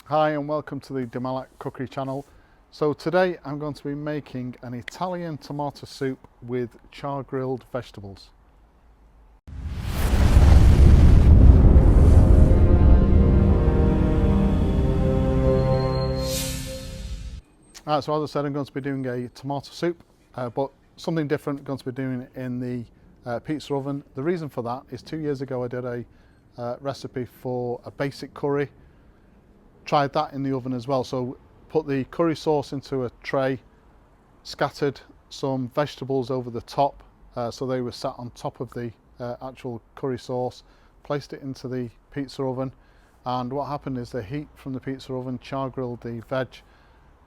Hi and welcome to the Malat cookery channel. So today I'm going to be making an Italian tomato soup with char grilled vegetables. Alright, so as I said, I'm going to be doing a tomato soup, but something different. I'm going to be doing it in the pizza oven. The reason for that is 2 years ago I did a recipe for a basic curry. Tried that in the oven as well. So put the curry sauce into a tray, scattered some vegetables over the top so they were sat on top of the actual curry sauce, placed it into the pizza oven, and what happened is the heat from the pizza oven char grilled the veg,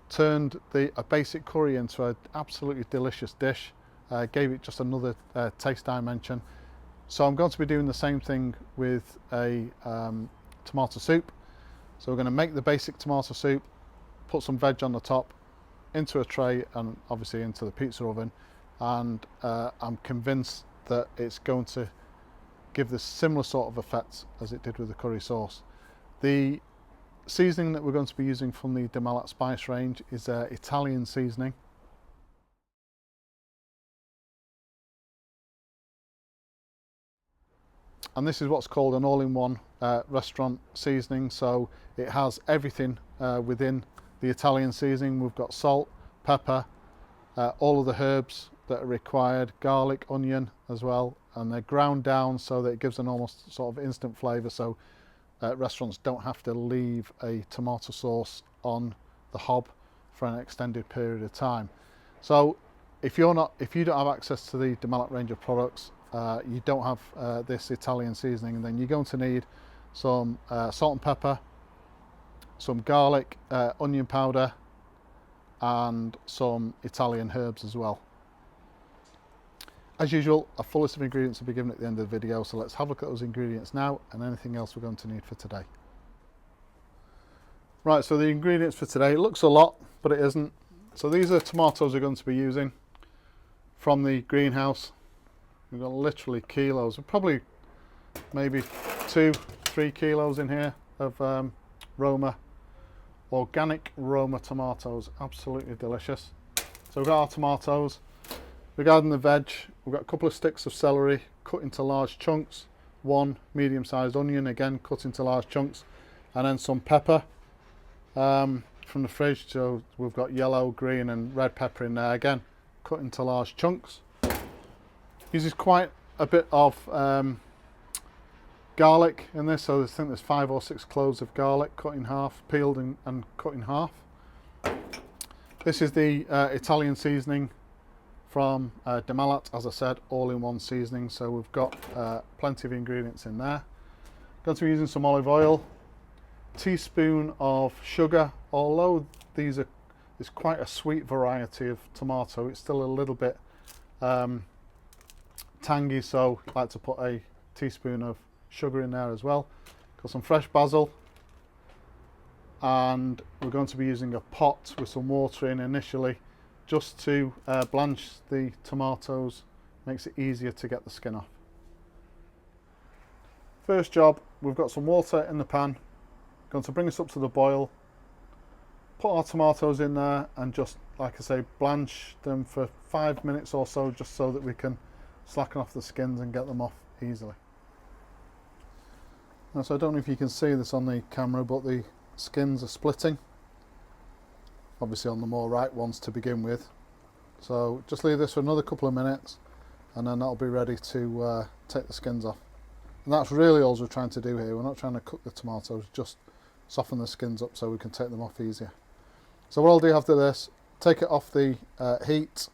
turned a basic curry into an absolutely delicious dish, gave it just another taste dimension. So I'm going to be doing the same thing with a tomato soup. So we're going to make the basic tomato soup, put some veg on the top, into a tray and obviously into the pizza oven, and I'm convinced that it's going to give the similar sort of effect as it did with the curry sauce. The seasoning that we're going to be using from the Malat spice range is Italian seasoning. And this is what's called an all-in-one restaurant seasoning, so it has everything within the Italian seasoning. We've got salt, pepper, all of the herbs that are required, garlic, onion as well, and they're ground down so that it gives an almost sort of instant flavour, so restaurants don't have to leave a tomato sauce on the hob for an extended period of time. So if you don't have access to the Malat range of products, you don't have this Italian seasoning, and then you're going to need some salt and pepper, some garlic, onion powder, and some Italian herbs as well. As usual, a full list of ingredients will be given at the end of the video, so let's have a look at those ingredients now and anything else we're going to need for today. Right, so the ingredients for today, it looks a lot, but it isn't. So these are tomatoes we're going to be using from the greenhouse. We've got literally kilos, probably maybe 2-3 kilos in here of Roma, organic Roma tomatoes, absolutely delicious. So we've got our tomatoes. Regarding the veg, we've got a couple of sticks of celery cut into large chunks, one medium-sized onion, again cut into large chunks, and then some pepper from the fridge. So we've got yellow, green and red pepper in there, again cut into large chunks. Uses quite a bit of garlic in this, so I think there's 5 or 6 cloves of garlic cut in half, peeled and cut in half. This is the Italian seasoning from Malat, as I said, all-in-one seasoning, so we've got plenty of ingredients in there. Going to be using some olive oil, teaspoon of sugar. Although it's quite a sweet variety of tomato, it's still a little bit tangy, so I like to put a teaspoon of sugar in there as well. Got some fresh basil, and we're going to be using a pot with some water in initially, just to blanch the tomatoes, makes it easier to get the skin off. First job, we've got some water in the pan, going to bring this up to the boil, put our tomatoes in there and just, like I say, blanch them for 5 minutes or so, just so that we can slacken off the skins and get them off easily. Now, so I don't know if you can see this on the camera, but the skins are splitting, obviously on the more right ones to begin with. So just leave this for another couple of minutes and then that'll be ready to take the skins off. And that's really all we're trying to do here. We're not trying to cook the tomatoes, just soften the skins up so we can take them off easier. So what I'll do after this, take it off the heat,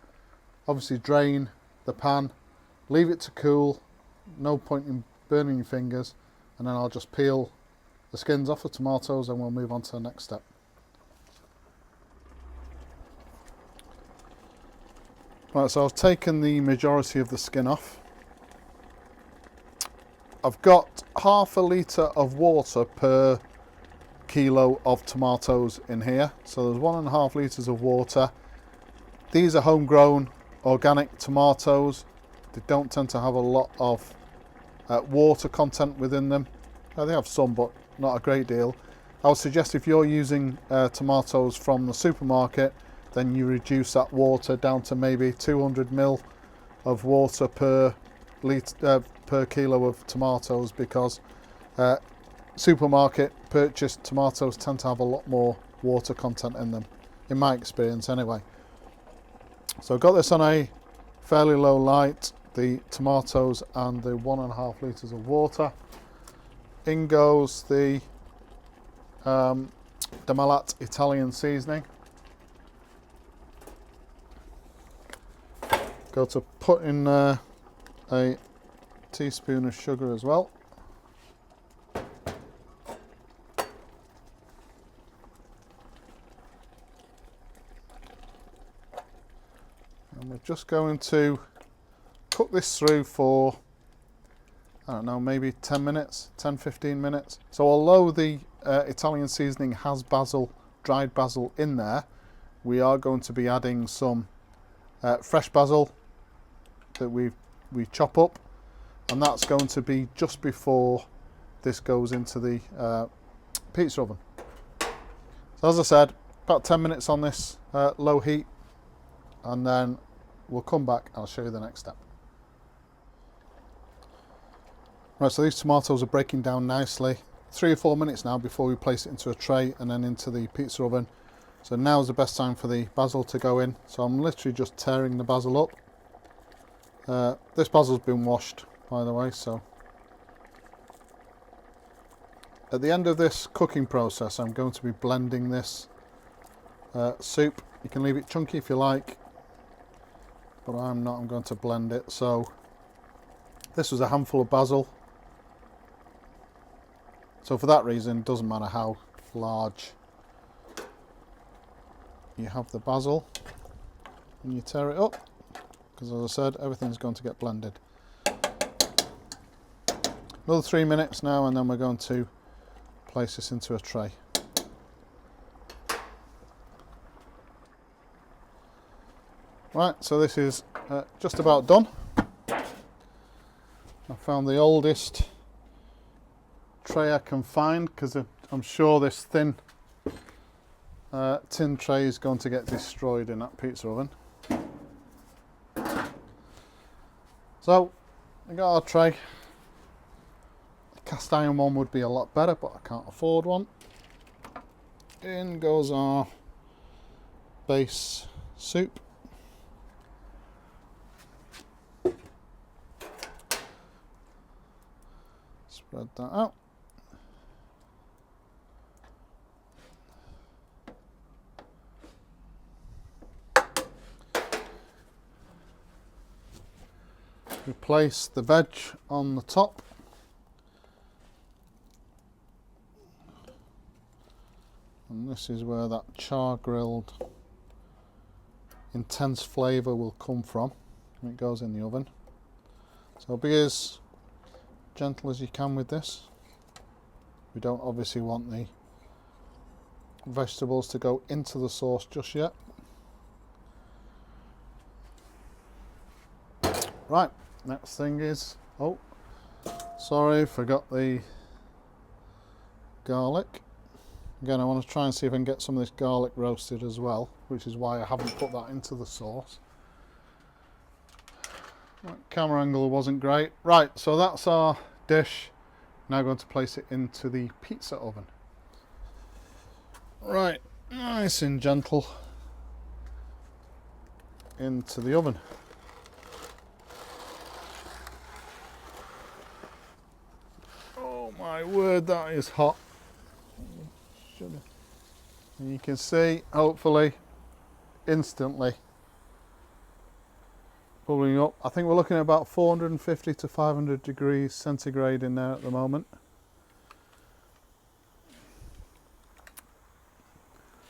obviously drain the pan, leave it to cool, no point in burning your fingers, and then I'll just peel the skins off the tomatoes and we'll move on to the next step. Right, so I've taken the majority of the skin off. I've got half a litre of water per kilo of tomatoes in here, so there's 1.5 litres of water. These are homegrown organic tomatoes. They don't tend to have a lot of water content within them. They have some, but not a great deal. I would suggest if you're using tomatoes from the supermarket, then you reduce that water down to maybe 200 ml of water per kilo of tomatoes, because supermarket purchased tomatoes tend to have a lot more water content in them, in my experience anyway. So I've got this on a fairly low light, the tomatoes and the 1.5 litres of water. In goes the Malat Italian seasoning. Go to put in a teaspoon of sugar as well. And we're just going to cook this through for, I don't know, maybe 10 minutes, 10-15 minutes. So although the Italian seasoning has basil, dried basil in there, we are going to be adding some fresh basil that we chop up, and that's going to be just before this goes into the pizza oven. So as I said, about 10 minutes on this low heat, and then we'll come back and I'll show you the next step. Right, so these tomatoes are breaking down nicely. 3 or 4 minutes now before we place it into a tray and then into the pizza oven. So now is the best time for the basil to go in. So I'm literally just tearing the basil up. This basil's been washed, by the way, so at the end of this cooking process I'm going to be blending this soup. You can leave it chunky if you like, but I'm not. I'm going to blend it. So this was a handful of basil, so for that reason it doesn't matter how large you have the basil and you tear it up, because as I said, everything's going to get blended. Another 3 minutes now, and then we're going to place this into a tray. Right, so this is just about done. I found the oldest tray I can find, because I'm sure this thin tin tray is going to get destroyed in that pizza oven. So we got our tray. The cast iron one would be a lot better, but I can't afford one. In goes our base soup. Spread that out. We place the veg on the top. And this is where that char grilled intense flavour will come from when it goes in the oven. So be as gentle as you can with this. We don't obviously want the vegetables to go into the sauce just yet. Right, next thing is, oh, sorry, forgot the garlic. Again, I want to try and see if I can get some of this garlic roasted as well, which is why I haven't put that into the sauce. That camera angle wasn't great. Right, so that's our dish. Now going to place it into the pizza oven. Right, nice and gentle into the oven. Oh my word, that is hot. And you can see, hopefully, instantly bubbling up. I think we're looking at about 450 to 500 degrees centigrade in there at the moment.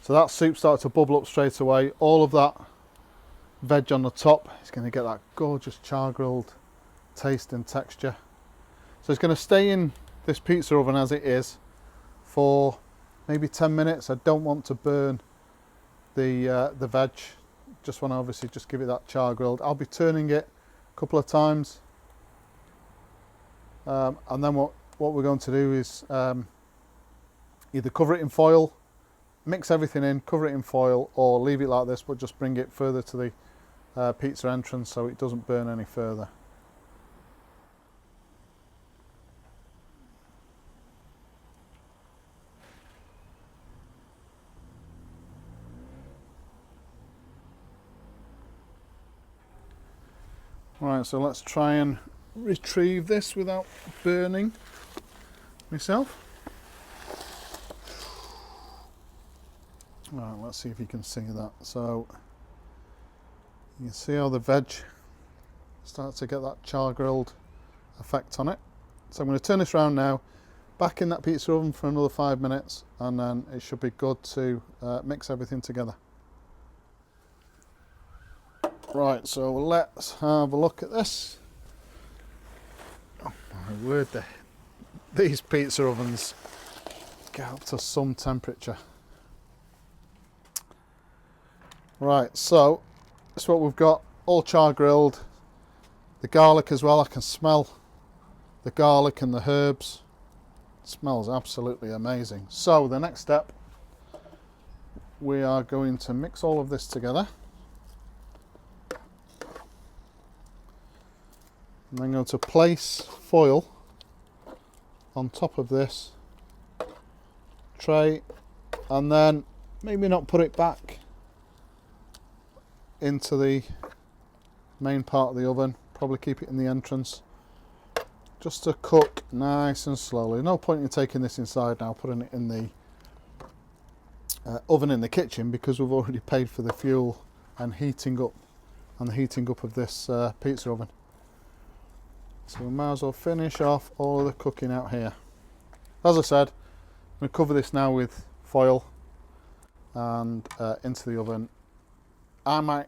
So that soup started to bubble up straight away. All of that veg on the top is going to get that gorgeous char grilled taste and texture. So it's going to stay in this pizza oven as it is for maybe 10 minutes. I don't want to burn the veg. Just want to obviously just give it that char grilled. I'll be turning it a couple of times, and then what we're going to do is either cover it in foil, mix everything in, cover it in foil, or leave it like this but just bring it further to the pizza entrance so it doesn't burn any further. Right, so let's try and retrieve this without burning myself. Right, let's see if you can see that. So you can see how the veg starts to get that char grilled effect on it. So I'm going to turn this around now, back in that pizza oven for another 5 minutes, and then it should be good to mix everything together. Right, so let's have a look at this. Oh my word, these pizza ovens get up to some temperature. Right, so that's what we've got, all char grilled. The garlic as well, I can smell the garlic and the herbs. It smells absolutely amazing. So the next step, we are going to mix all of this together. And I'm going to place foil on top of this tray, and then maybe not put it back into the main part of the oven, probably keep it in the entrance just to cook nice and slowly. No point in taking this inside now, putting it in the oven in the kitchen, because we've already paid for the fuel and heating up of this pizza oven. So we might as well finish off all of the cooking out here. As I said, I'm going to cover this now with foil and into the oven. I might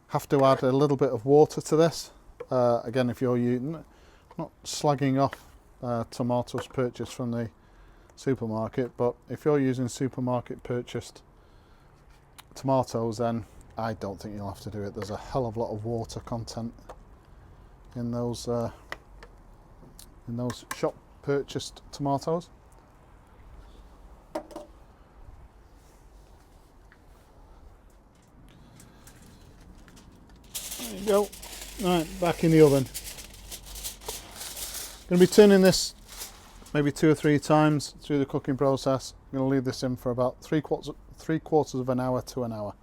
have to add a little bit of water to this. Again, if you're using, not slagging off tomatoes purchased from the supermarket, but if you're using supermarket purchased tomatoes, then I don't think you'll have to do it. There's a hell of a lot of water content in those shop purchased tomatoes. There you go. Right, back in the oven. Going to be turning this maybe 2 or 3 times through the cooking process. I'm going to leave this in for about three quarters of an hour to an hour.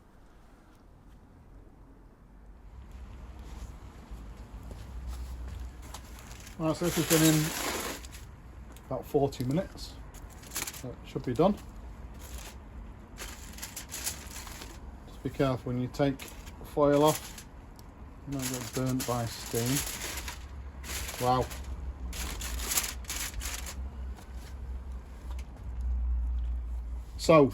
Right, so this has been in about 40 minutes, so it should be done. Just be careful when you take the foil off, you might get burnt by steam. Wow. So,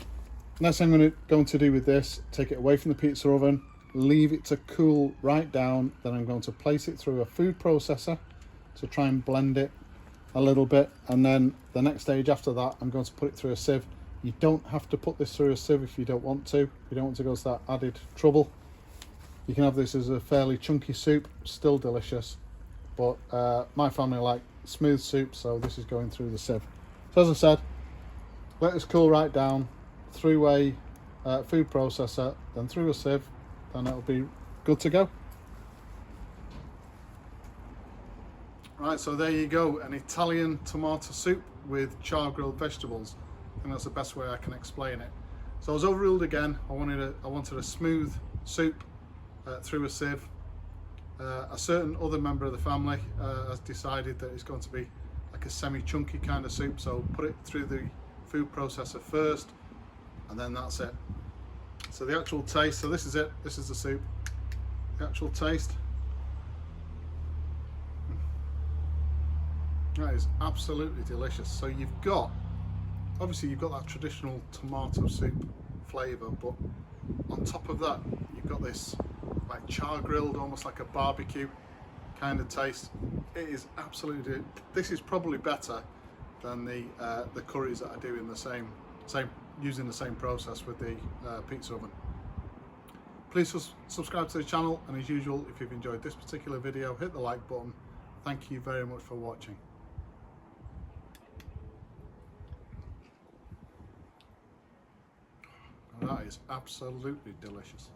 next thing I'm going to do with this, take it away from the pizza oven, leave it to cool right down, then I'm going to place it through a food processor to try and blend it a little bit, and then the next stage after that I'm going to put it through a sieve. You don't have to put this through a sieve if you don't want to. If you don't want to go to that added trouble, you can have this as a fairly chunky soup, still delicious, but my family like smooth soup, so this is going through the sieve. So as I said, let this cool right down, through a food processor, then through a sieve, then it'll be good to go. Right, so there you go, an Italian tomato soup with char grilled vegetables. I think that's the best way I can explain it. So I was overruled again. I wanted a smooth soup through a sieve. A certain other member of the family has decided that it's going to be like a semi-chunky kind of soup, so put it through the food processor first, and then that's it. So the actual taste, so this is it, this is the soup. The actual taste, that is absolutely delicious. So obviously you've got that traditional tomato soup flavour, but on top of that you've got this like char grilled, almost like a barbecue kind of taste. It is absolutely, this is probably better than the curries that I do in the same using the same process with the pizza oven. Please subscribe to the channel, and as usual, if you've enjoyed this particular video, hit the like button. Thank you very much for watching. That is absolutely delicious.